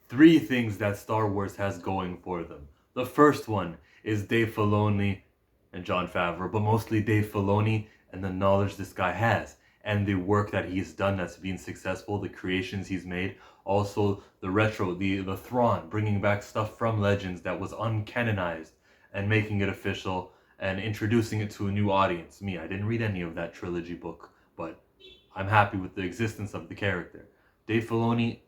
Three things that Star Wars has going for them. The first one is Dave Filoni and Jon Favreau, but mostly Dave Filoni and the knowledge this guy has and the work that he's done that's been successful, the creations he's made, also the retro, the Thrawn, bringing back stuff from Legends that was uncanonized and making it official and introducing it to a new audience. Me, I didn't read any of that trilogy book, but I'm happy with the existence of the character. Dave Filoni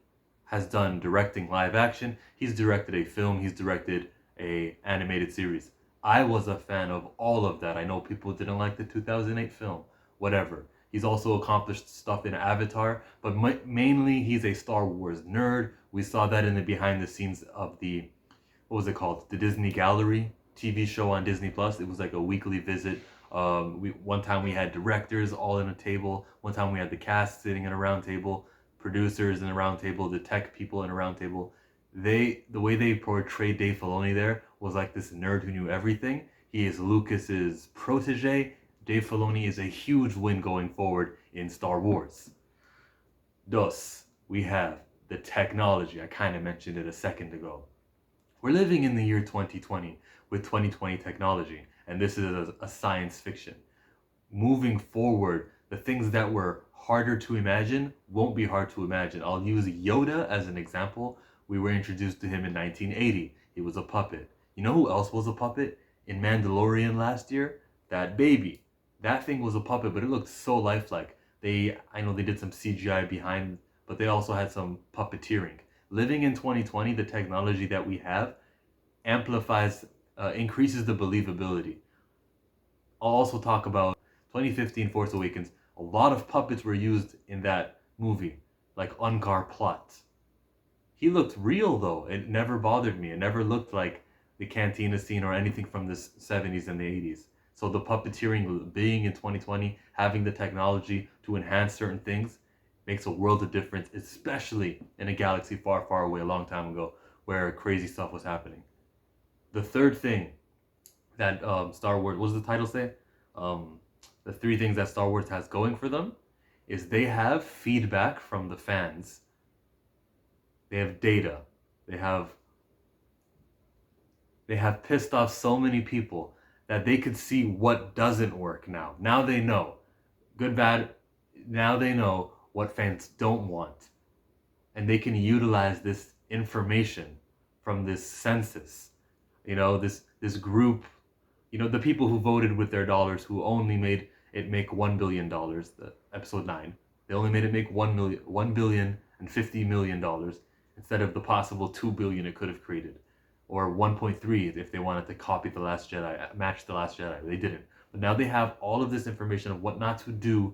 has done directing live action. He's directed a film. He's directed a animated series. I was a fan of all of that. I know people didn't like the 2008 film. Whatever. He's also accomplished stuff in Avatar, but mainly he's a Star Wars nerd. We saw that in the behind the scenes of the, what was it called? The Disney Gallery TV show on Disney Plus. It was like a weekly visit. One time we had directors all in a table. One time we had the cast sitting in a round table, producers in a round table, the tech people in a round table. The way they portrayed Dave Filoni there was like this nerd who knew everything. He is Lucas's protege. Dave Filoni is a huge win going forward in Star Wars. Dos, we have the technology. I kind of mentioned it a second ago. We're living in the year 2020 with 2020 technology, and this is a science fiction. Moving forward, the things that were harder to imagine won't be hard to imagine. I'll use Yoda as an example. We were introduced to him in 1980. He was a puppet. You know who else was a puppet? In Mandalorian last year? That baby. That thing was a puppet, but it looked so lifelike. I know they did some CGI behind, but they also had some puppeteering. Living in 2020, the technology that we have amplifies, increases the believability. I'll also talk about 2015 Force Awakens. A lot of puppets were used in that movie, like Unkar Plot. He looked real though. It never bothered me. It never looked like the cantina scene or anything from the 70s and the 80s. So the puppeteering being in 2020, having the technology to enhance certain things, makes a world of difference, especially in a galaxy far, far away, a long time ago, where crazy stuff was happening. The third thing that Star Wars, what does the title say? The three things that Star Wars has going for them is they have feedback from the fans. They have data. They have pissed off so many people that they could see what doesn't work now. Now they know. Good, bad. Now they know what fans don't want. And they can utilize this information from this census. You know, this group, you know, the people who voted with their dollars, who only made it make $1 billion, the episode 9. They only made it make $1 billion and $50 million instead of the possible $2 billion it could have created. Or 1.3 if they wanted to copy The Last Jedi, match The Last Jedi. They didn't. But now they have all of this information of what not to do.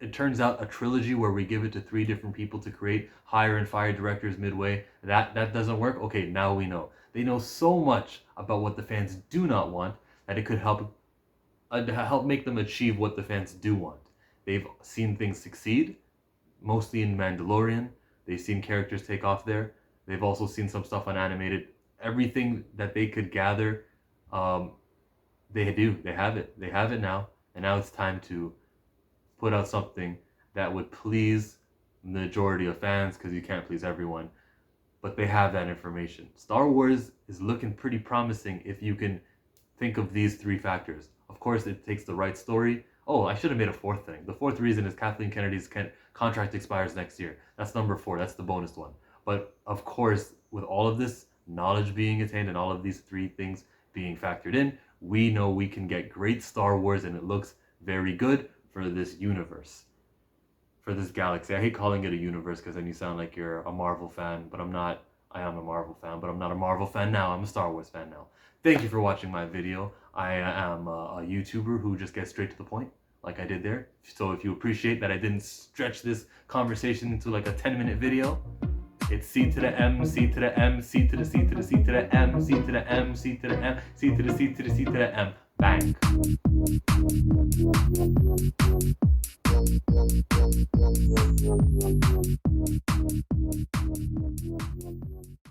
It turns out a trilogy where we give it to 3 different people to create, hire and fire directors midway, that doesn't work. Okay, now we know. They know so much about what the fans do not want that it could help make them achieve what the fans do want. They've seen things succeed, mostly in Mandalorian. They've seen characters take off there. They've also seen some stuff on animated. Everything that they could gather, they do. They have it. They have it now. And now it's time to put out something that would please the majority of fans, because you can't please everyone. But they have that information. Star Wars is looking pretty promising if you can think of these 3 factors. Of course, it takes the right story. Oh, I should have made a 4th thing. The 4th reason is Kathleen Kennedy's contract expires next year. That's number 4. That's the bonus one. But of course, with all of this knowledge being attained and all of these 3 things being factored in, we know we can get great Star Wars, and it looks very good for this universe, for this galaxy. I hate calling it a universe because then you sound like you're a Marvel fan, but I'm not. I am a Marvel fan, but I'm not a Marvel fan now. I'm a Star Wars fan now. Thank you for watching my video. I am a YouTuber who just gets straight to the point, like I did there. So if you appreciate that I didn't stretch this conversation into like a 10-minute video, it's C to the M, C to the M, C to the C to the C to the M, C to the M, C to the M, C to the C to the C to the M. Bang.